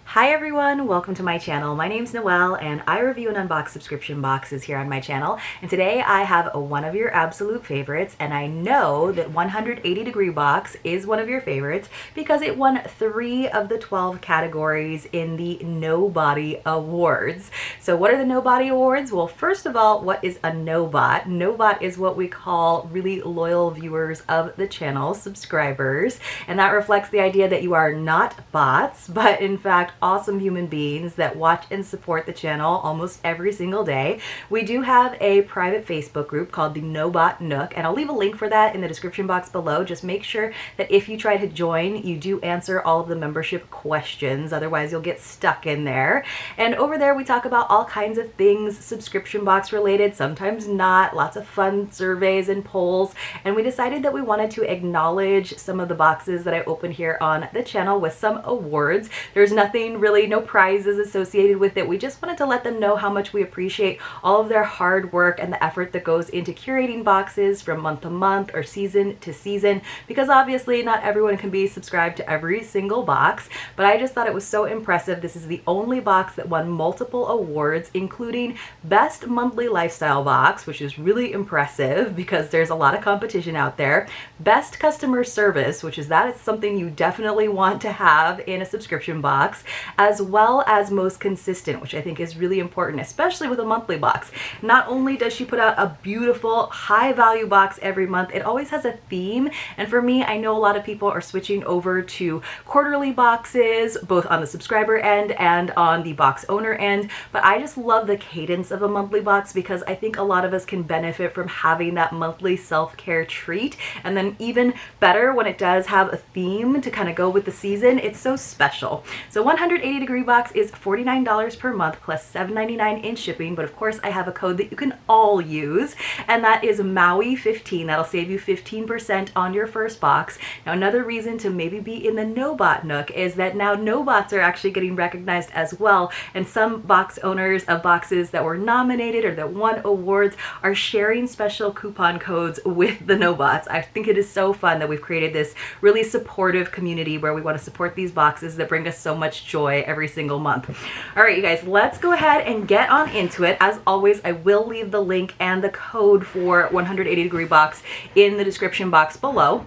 Hi everyone, welcome to my channel. My name's Noelle and I review and unbox subscription boxes here on my channel. And today I have one of your absolute favorites, and I know that 180 Degree Box is one of your favorites because it won 3 of the 12 categories in the Nobody Awards. So what are the Nobody Awards? Well, first of all, what is a Nobot? Nobot is what we call really loyal viewers of the channel, subscribers, and that reflects the idea that you are not bots, but in fact awesome human beings that watch and support the channel almost every single day. We do have a private Facebook group called the Nobot Nook, and I'll leave a link for that in the description box below. Just make sure that if you try to join, you do answer all of the membership questions, otherwise you'll get stuck in there. And over there we talk about all kinds of things subscription box related, sometimes not, lots of fun surveys and polls, and we decided that we wanted to acknowledge some of the boxes that I open here on the channel with some awards. There's nothing really, no prizes associated with it. We just wanted to let them know how much we appreciate all of their hard work and the effort that goes into curating boxes from month to month or season to season, because obviously not everyone can be subscribed to every single box, but I just thought it was so impressive. This is the only box that won multiple awards, including Best Monthly Lifestyle Box, which is really impressive because there's a lot of competition out there. Best Customer Service, which is something you definitely want to have in a subscription box, as well as Most Consistent, which I think is really important, especially with a monthly box. Not only does she put out a beautiful high value box every month, it always has a theme, and for me, I know a lot of people are switching over to quarterly boxes, both on the subscriber end and on the box owner end, but I just love the cadence of a monthly box because I think a lot of us can benefit from having that monthly self-care treat, and then even better when it does have a theme to kind of go with the season. It's so special. So 180 Degree Box is $49 per month plus $7.99 in shipping, but of course I have a code that you can all use, and that is MAUI15. That'll save you 15% on your first box. Now another reason to maybe be in the Nobot Nook is that now Nobots are actually getting recognized as well, and some box owners of boxes that were nominated or that won awards are sharing special coupon codes with the Nobots. I think it is so fun that we've created this really supportive community where we want to support these boxes that bring us so much joy every single month. All right, you guys, let's go ahead and get on into it. As always, I will leave the link and the code for 180 Degree Box in the description box below.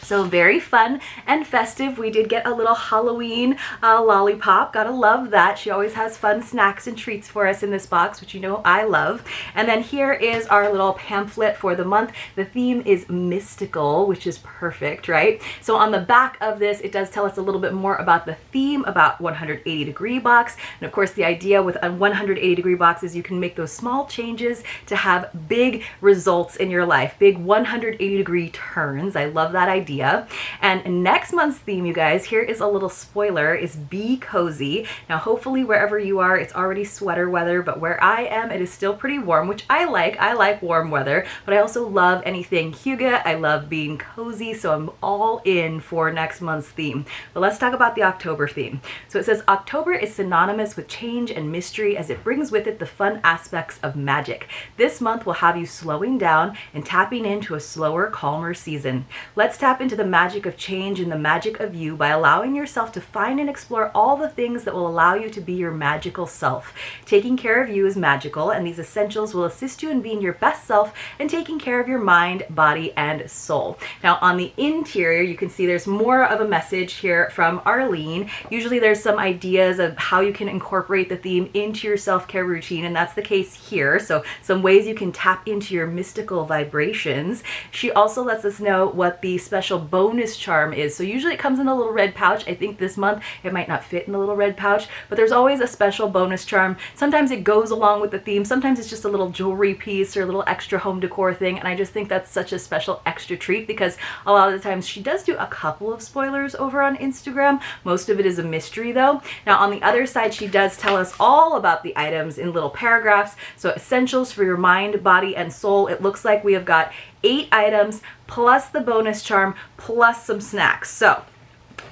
So very fun and festive. We did get a little Halloween lollipop. Gotta love that. She always has fun snacks and treats for us in this box, which you know I love. And then here is our little pamphlet for the month. The theme is mystical, which is perfect, right? So on the back of this, it does tell us a little bit more about the theme, about 180 Degree Box. And of course, the idea with a 180 Degree Box is you can make those small changes to have big results in your life, big 180 degree turns. I love that idea. And next month's theme, you guys, here is a little spoiler, is Be Cozy. Now hopefully wherever you are it's already sweater weather, but where I am it is still pretty warm, which I like warm weather, but I also love anything hygge. I love being cozy, so I'm all in for next month's theme. But let's talk about the October theme. So it says October is synonymous with change and mystery as it brings with it the fun aspects of magic. This month will have you slowing down and tapping into a slower, calmer season. Let's tap into the magic of change and the magic of you by allowing yourself to find and explore all the things that will allow you to be your magical self. Taking care of you is magical, and these essentials will assist you in being your best self and taking care of your mind, body, and soul. Now on the interior, you can see there's more of a message here from Arlene. Usually there's some ideas of how you can incorporate the theme into your self-care routine, and that's the case here. So some ways you can tap into your mystical vibrations. She also lets us know what the special bonus charm is. So usually it comes in a little red pouch. I think this month it might not fit in the little red pouch, but there's always a special bonus charm. Sometimes it goes along with the theme. Sometimes it's just a little jewelry piece or a little extra home decor thing, and I just think that's such a special extra treat because a lot of the times she does do a couple of spoilers over on Instagram. Most of it is a mystery though. Now on the other side, she does tell us all about the items in little paragraphs. So essentials for your mind, body, and soul. It looks like we have got 8 items plus the bonus charm plus some snacks. So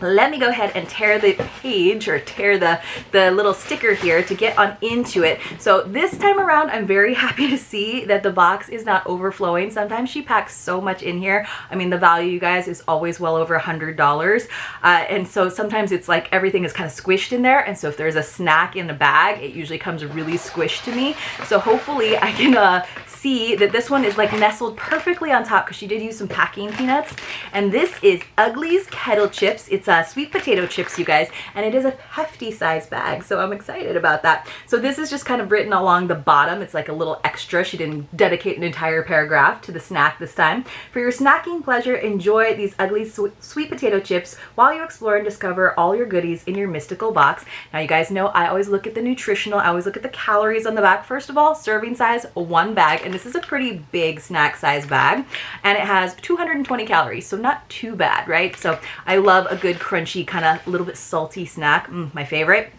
let me go ahead and tear the page, or tear the little sticker here to get on into it. So this time around, I'm very happy to see that the box is not overflowing. Sometimes she packs so much in here. I mean, the value, you guys, is always well over $100. And so sometimes it's like everything is kind of squished in there. And so if there's a snack in the bag, it usually comes really squished to me. So hopefully I can see that this one is like nestled perfectly on top, because she did use some packing peanuts. And this is Ugly's Kettle Chips. It's sweet potato chips, you guys, and it is a hefty size bag, so I'm excited about that. So this is just kind of written along the bottom. It's like a little extra. She didn't dedicate an entire paragraph to the snack this time. For your snacking pleasure, enjoy these Ugly sweet potato chips while you explore and discover all your goodies in your mystical box. Now, you guys know I always look at the nutritional, I always look at the calories on the back. First of all, serving size, 1 bag, and this is a pretty big snack size bag, and it has 220 calories, so not too bad, right? So I love a good crunchy, kind of a little bit salty snack. My favorite.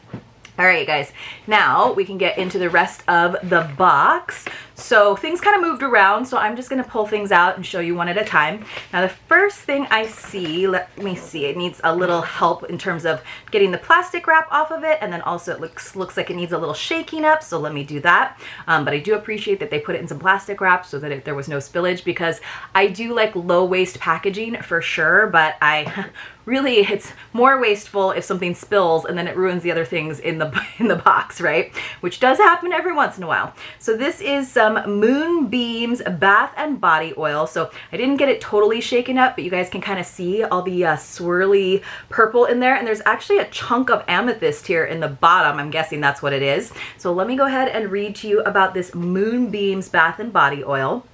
All right, you guys, now we can get into the rest of the box. So things kind of moved around, so I'm just going to pull things out and show you one at a time. Now, the first thing I see, let me see, it needs a little help in terms of getting the plastic wrap off of it, and then also it looks like it needs a little shaking up, so let me do that. But I do appreciate that they put it in some plastic wrap so that there was no spillage, because I do like low waste packaging for sure, but really, it's more wasteful if something spills and then it ruins the other things in the box, right? Which does happen every once in a while. So this is some Moonbeams bath and body oil. So I didn't get it totally shaken up, but you guys can kind of see all the swirly purple in there. And there's actually a chunk of amethyst here in the bottom. I'm guessing that's what it is. So let me go ahead and read to you about this Moonbeams bath and body oil.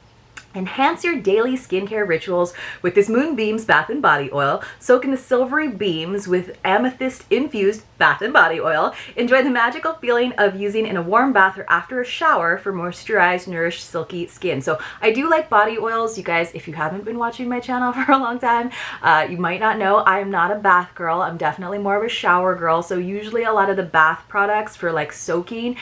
Enhance your daily skincare rituals with this Moonbeams bath and body oil. Soak in the silvery beams with amethyst infused bath and body oil. Enjoy the magical feeling of using in a warm bath or after a shower for moisturized, nourished, silky skin. So I do like body oils. You guys, if you haven't been watching my channel for a long time, you might not know I'm not a bath girl. I'm definitely more of a shower girl. So usually a lot of the bath products for like soaking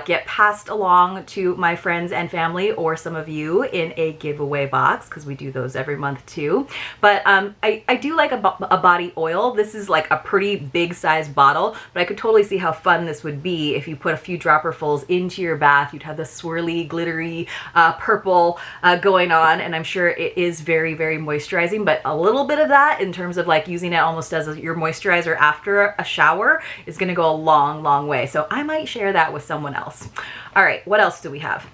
get passed along to my friends and family, or some of you in a giveaway box, because we do those every month too. But I do like a body oil. This is like a pretty big size bottle, but I could totally see how fun this would be if you put a few dropperfuls into your bath. You'd have the swirly, glittery purple going on, and I'm sure it is very, very moisturizing, but a little bit of that in terms of like using it almost as your moisturizer after a shower is going to go a long, long way. So I might share that with someone else. All right, what else do we have?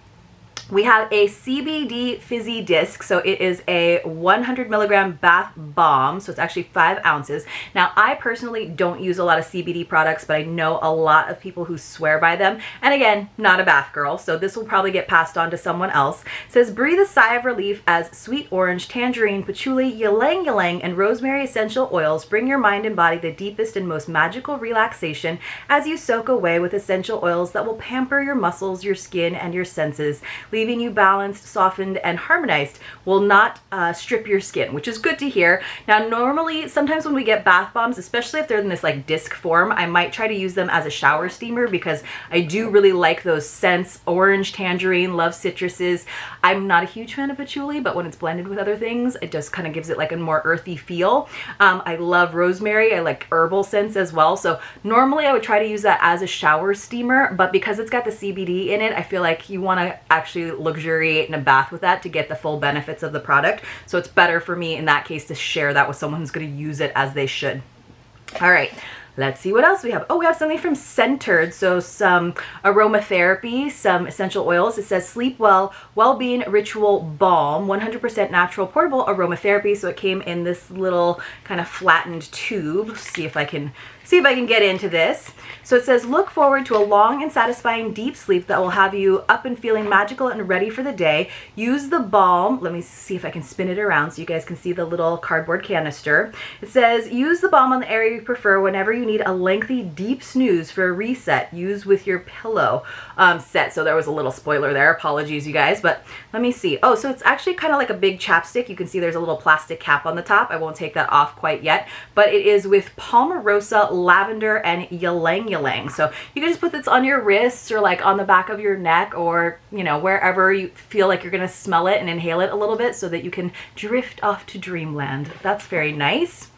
We have a CBD fizzy disc. So it is a 100 milligram bath bomb. So it's actually 5 ounces. Now, I personally don't use a lot of CBD products, but I know a lot of people who swear by them. And again, not a bath girl, so this will probably get passed on to someone else. It says, breathe a sigh of relief as sweet orange, tangerine, patchouli, ylang ylang, and rosemary essential oils bring your mind and body the deepest and most magical relaxation as you soak away with essential oils that will pamper your muscles, your skin, and your senses, leaving you balanced, softened, and harmonized. Will not strip your skin, which is good to hear. Now, normally, sometimes when we get bath bombs, especially if they're in this like disc form, I might try to use them as a shower steamer, because I do really like those scents. Orange, tangerine, love citruses. I'm not a huge fan of patchouli, but when it's blended with other things, it just kind of gives it like a more earthy feel. I love rosemary. I like herbal scents as well. So normally I would try to use that as a shower steamer, but because it's got the CBD in it, I feel like you want to actually luxuriate in a bath with that to get the full benefits of the product. So it's better for me in that case to share that with someone who's going to use it as they should. All right. Let's see what else we have. Oh, we have something from Centered. So some aromatherapy, some essential oils. It says Sleep Well, Well-Being Ritual Balm, 100% natural portable aromatherapy. So it came in this little kind of flattened tube. See if I can get into this. So it says, look forward to a long and satisfying deep sleep that will have you up and feeling magical and ready for the day. Use the balm. Let me see if I can spin it around so you guys can see the little cardboard canister. It says, use the balm on the area you prefer whenever you need a lengthy deep snooze for a reset. Use with your pillow set. So there was a little spoiler there. Apologies, you guys, but let me see. Oh, so it's actually kind of like a big chapstick. You can see there's a little plastic cap on the top. I won't take that off quite yet, but it is with Palmarosa, lavender, and ylang ylang. So you can just put this on your wrists or like on the back of your neck, or you know, wherever you feel like you're gonna smell it and inhale it a little bit so that you can drift off to dreamland. That's very nice.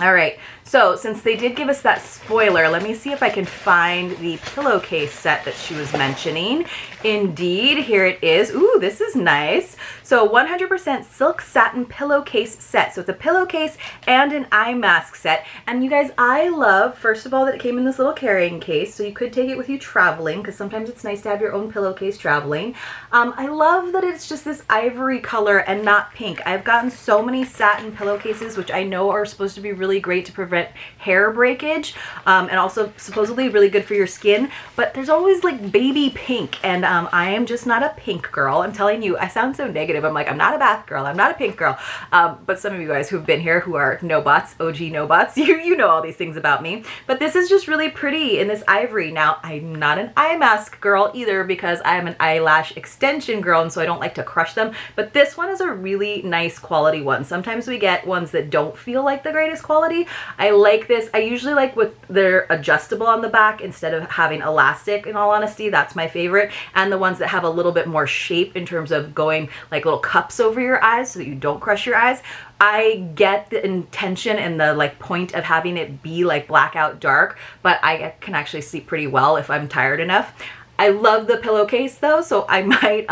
All right, so since they did give us that spoiler, let me see if I can find the pillowcase set that she was mentioning. Indeed, here it is. Ooh, this is nice. So 100% silk satin pillowcase set. So it's a pillowcase and an eye mask set. And you guys, I love, first of all, that it came in this little carrying case, so you could take it with you traveling, because sometimes it's nice to have your own pillowcase traveling. I love that it's just this ivory color and not pink. I've gotten so many satin pillowcases, which I know are supposed to be really great to prevent hair breakage, and also supposedly really good for your skin, but there's always like baby pink, and I am just not a pink girl. I'm telling you, I sound so negative. I'm like, I'm not a bath girl, I'm not a pink girl, but some of you guys who've been here who are no-bots, OG no-bots, you know all these things about me. But this is just really pretty in this ivory. Now, I'm not an eye mask girl either, because I'm an eyelash extension girl, and so I don't like to crush them, but this one is a really nice quality one. Sometimes we get ones that don't feel like the greatest quality. I like this. I usually like with they're adjustable on the back instead of having elastic, in all honesty. That's my favorite. And the ones that have a little bit more shape in terms of going like little cups over your eyes so that you don't crush your eyes. I get the intention and the like point of having it be like blackout dark, but I can actually sleep pretty well if I'm tired enough. I love the pillowcase though, so I might,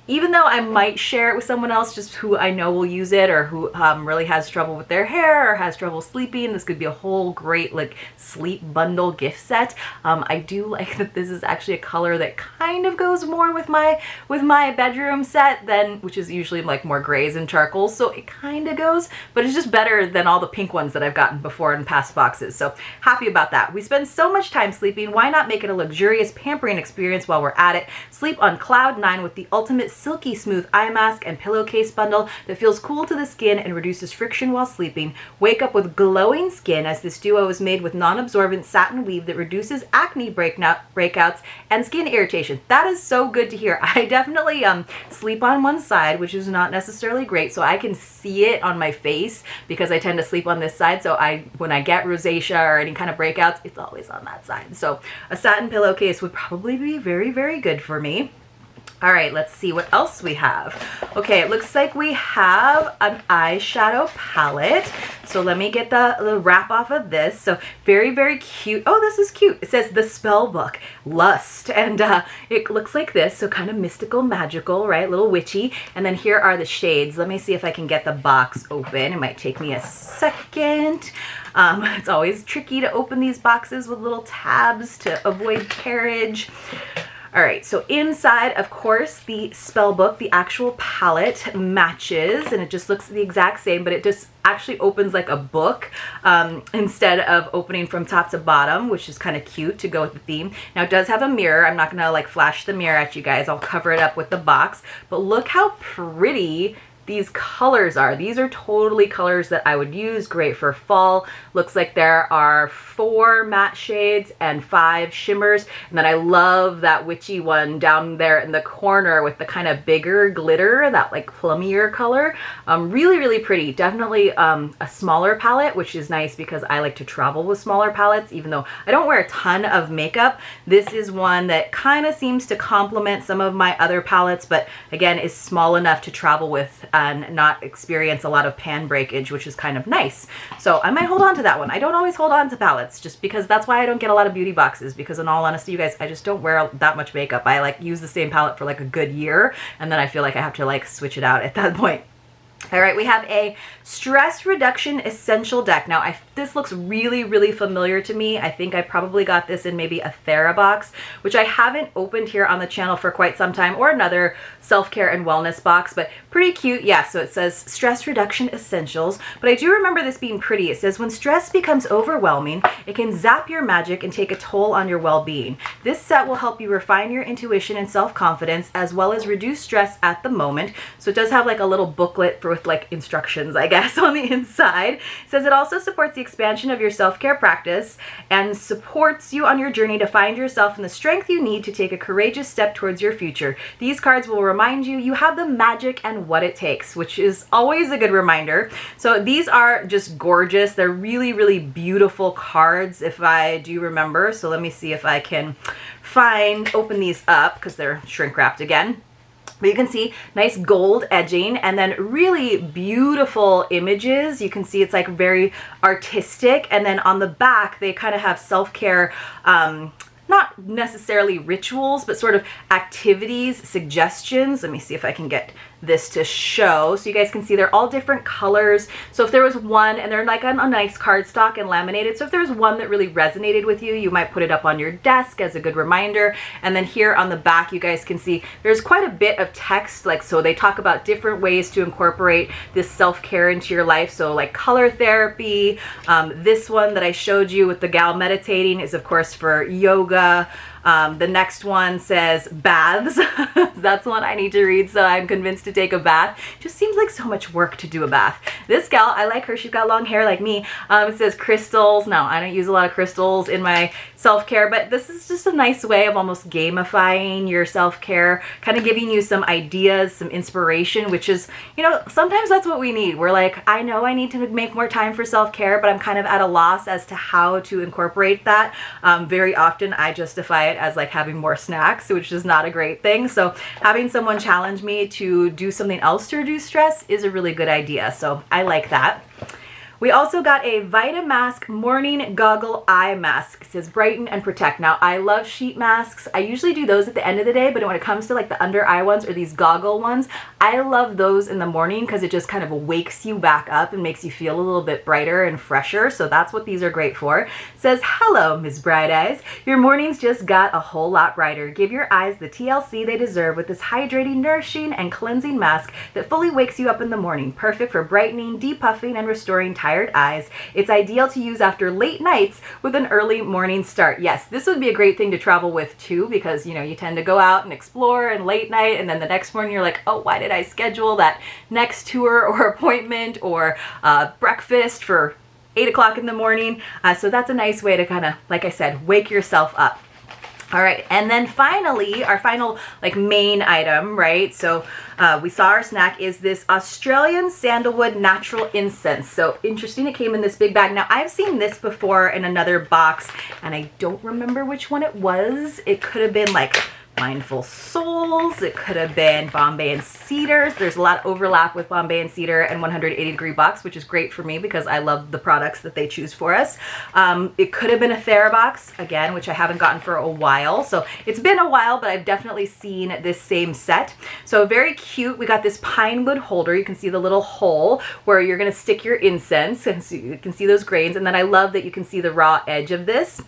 even though I might share it with someone else just who I know will use it, or who really has trouble with their hair or has trouble sleeping, this could be a whole great like sleep bundle gift set. I do like that this is actually a color that kind of goes more with my bedroom set than, which is usually like more grays and charcoals, so it kind of goes, but it's just better than all the pink ones that I've gotten before in past boxes, so happy about that. We spend so much time sleeping, why not make it a luxurious pampering experience while we're at it? Sleep on cloud 9 with the ultimate silky smooth eye mask and pillowcase bundle that feels cool to the skin and reduces friction while sleeping. Wake up with glowing skin, as this duo is made with non-absorbent satin weave that reduces acne breakouts and skin irritation. That is so good to hear. I definitely sleep on one side, which is not necessarily great, so I can see it on my face because I tend to sleep on this side, so when I get rosacea or any kind of breakouts, it's always on that side. So a satin pillowcase would probably be very, very good for me. All right, let's see what else we have. Okay, it looks like we have an eyeshadow palette. So let me get the wrap off of this. So very, very cute. Oh, this is cute. It says the Spellbook Lust, and it looks like this. So kind of mystical, magical, right? A little witchy. And then here are the shades. Let me see if I can get the box open. It might take me a second. It's always tricky to open these boxes with little tabs to avoid carriage. All right, so inside, of course, the Spellbook, the actual palette matches, and it just looks the exact same, but it just actually opens like a book instead of opening from top to bottom, which is kind of cute to go with the theme. Now, it does have a mirror. I'm not gonna like flash the mirror at you guys. I'll cover it up with the box, but look how pretty these colors are. These are totally colors that I would use, great for fall. Looks like there are 4 matte shades and 5 shimmers. And then I love that witchy one down there in the corner with the kind of bigger glitter, that like plummier color. Really, really pretty. Definitely a smaller palette, which is nice because I like to travel with smaller palettes, even though I don't wear a ton of makeup. This is one that kind of seems to complement some of my other palettes, but again, is small enough to travel with and not experience a lot of pan breakage, which is kind of nice. So I might hold on to that one. I don't always hold on to palettes, just because that's why I don't get a lot of beauty boxes, because in all honesty, you guys, I just don't wear that much makeup. I like use the same palette for like a good year, and then I feel like I have to like switch it out at that point. All right, we have a stress reduction essential deck. Now, this looks really, really familiar to me. I think I probably got this in maybe a Thera box, which I haven't opened here on the channel for quite some time, or another self-care and wellness box, but pretty cute. Yeah, so it says stress reduction essentials, but I do remember this being pretty. It says, when stress becomes overwhelming, it can zap your magic and take a toll on your well-being. This set will help you refine your intuition and self-confidence, as well as reduce stress at the moment. So it does have like a little booklet with like instructions, I guess, on the inside. It says it also supports the expansion of your self-care practice and supports you on your journey to find yourself and the strength you need to take a courageous step towards your future. These cards will remind you you have the magic and what it takes, which is always a good reminder. So these are just gorgeous. They're really, really beautiful cards, if I do remember. So let me see if I can open these up, because they're shrink wrapped again. But you can see nice gold edging and then really beautiful images. You can see it's like very artistic. And then on the back, they kind of have self-care, not necessarily rituals, but sort of activities, suggestions. Let me see if I can get this to show so you guys can see they're all different colors. So if there was one, and they're like on a nice cardstock and laminated, so if there was one that really resonated with you, you might put it up on your desk as a good reminder. And then here on the back, you guys can see there's quite a bit of text, like, so they talk about different ways to incorporate this self-care into your life. So like color therapy, this one that I showed you with the gal meditating is of course for yoga. The next one says baths. That's one I need to read, so I'm convinced to take a bath. Just seems like so much work to do a bath. This gal, I like her. She's got long hair like me. It says crystals. No, I don't use a lot of crystals in my self-care, but this is just a nice way of almost gamifying your self-care, kind of giving you some ideas, some inspiration, which is, you know, sometimes that's what we need. We're like, I know I need to make more time for self-care, but I'm kind of at a loss as to how to incorporate that. Very often I justify it as like having more snacks, which is not a great thing. So having someone challenge me to do something else to reduce stress is a really good idea. So I like that. We also got a Vitamask morning goggle eye mask. It says brighten and protect. Now I love sheet masks. I usually do those at the end of the day, but when it comes to like the under eye ones or these goggle ones, I love those in the morning because it just kind of wakes you back up and makes you feel a little bit brighter and fresher. So that's what these are great for. It says, hello, Ms. Bright Eyes. Your mornings just got a whole lot brighter. Give your eyes the TLC they deserve with this hydrating, nourishing, and cleansing mask that fully wakes you up in the morning. Perfect for brightening, depuffing, and restoring tired eyes. It's ideal to use after late nights with an early morning start. Yes, this would be a great thing to travel with too, because you know, you tend to go out and explore and late night, and then the next morning you're like, oh, why did I schedule that next tour or appointment or breakfast for 8 o'clock in the morning? So that's a nice way to kind of, like I said, wake yourself up. All right, and then finally, our final like main item, right? So we saw our snack is this Australian sandalwood natural incense. So interesting, it came in this big bag. Now I've seen this before in another box, and I don't remember which one it was. It could have been like Mindful Souls. It could have been Bombay and Cedars. There's a lot of overlap with Bombay and Cedar and 180 Degree Box, which is great for me because I love the products that they choose for us. It could have been a TheraBox, again, which I haven't gotten for a while. So it's been a while, but I've definitely seen this same set. So very cute. We got this pine wood holder. You can see the little hole where you're going to stick your incense, and so you can see those grains. And then I love that you can see the raw edge of this.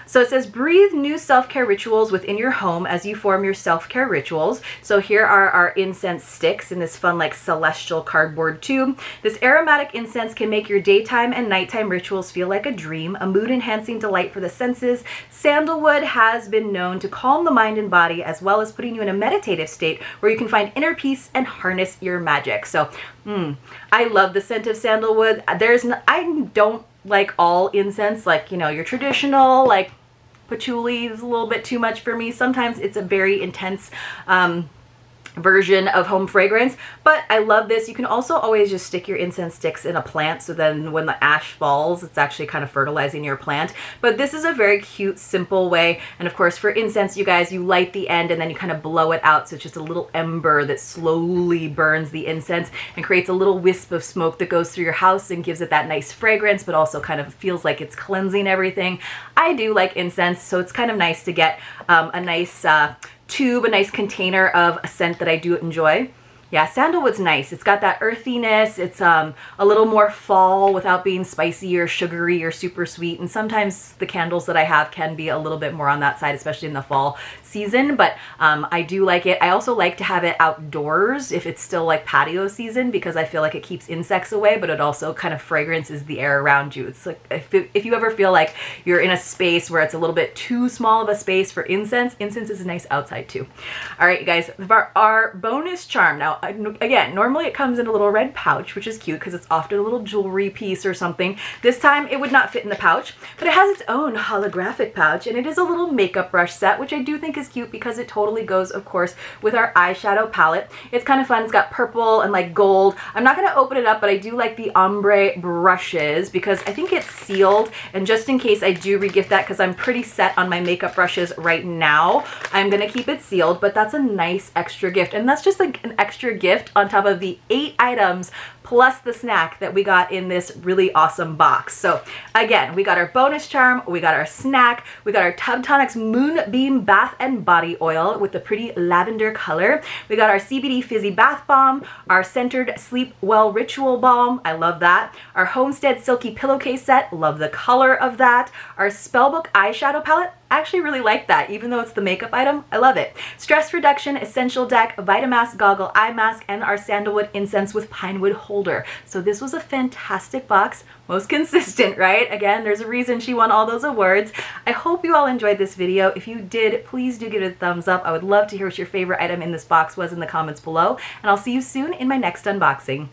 So it says, breathe new self-care rituals within your home as you form your self-care rituals. So here are our incense sticks in this fun like celestial cardboard tube. This aromatic incense can make your daytime and nighttime rituals feel like a dream, a mood-enhancing delight for the senses. Sandalwood has been known to calm the mind and body, as well as putting you in a meditative state where you can find inner peace and harness your magic. So I love the scent of sandalwood. I don't like all incense, like, you know, your traditional, like patchouli is a little bit too much for me. Sometimes it's a very intense version of home fragrance, but I love this. You can also always just stick your incense sticks in a plant, so then when the ash falls, it's actually kind of fertilizing your plant. But this is a very cute, simple way. And of course, for incense, you guys, you light the end and then you kind of blow it out, so it's just a little ember that slowly burns the incense and creates a little wisp of smoke that goes through your house and gives it that nice fragrance, but also kind of feels like it's cleansing everything. I do like incense, so it's kind of nice to get a nice tube, a nice container of a scent that I do enjoy. Yeah, sandalwood's nice. It's got that earthiness. It's a little more fall without being spicy or sugary or super sweet. And sometimes the candles that I have can be a little bit more on that side, especially in the fall season. But I do like it. I also like to have it outdoors if it's still like patio season, because I feel like it keeps insects away, but it also kind of fragrances the air around you. It's like if you ever feel like you're in a space where it's a little bit too small of a space for incense, incense is nice outside too. All right, you guys, our bonus charm. Now, Now, again, normally it comes in a little red pouch, which is cute because it's often a little jewelry piece or something. This time it would not fit in the pouch, but it has its own holographic pouch, and it is a little makeup brush set, which I do think is cute because it totally goes, of course, with our eyeshadow palette. It's kind of fun. It's got purple and like gold. I'm not going to open it up, but I do like the ombre brushes because I think it's sealed, and just in case I do regift that, because I'm pretty set on my makeup brushes right now, I'm going to keep it sealed, but that's a nice extra gift, and that's just like an extra gift on top of the 8 items plus the snack that we got in this really awesome box. So again, we got our bonus charm, we got our snack, we got our Tub Tonics Moonbeam Bath and Body Oil with the pretty lavender color. We got our CBD Fizzy Bath Balm, our Centered Sleep Well Ritual Balm, I love that. Our Homestead Silky Pillowcase Set, love the color of that. Our Spellbook Eyeshadow Palette, I actually really like that, even though it's the makeup item, I love it. Stress Reduction Essential Deck, Vitamask Goggle Eye Mask, and our Sandalwood Incense with Pinewood Holder. So this was a fantastic box, most consistent, right? Again, there's a reason she won all those awards. I hope you all enjoyed this video. If you did, please do give it a thumbs up. I would love to hear what your favorite item in this box was in the comments below, and I'll see you soon in my next unboxing.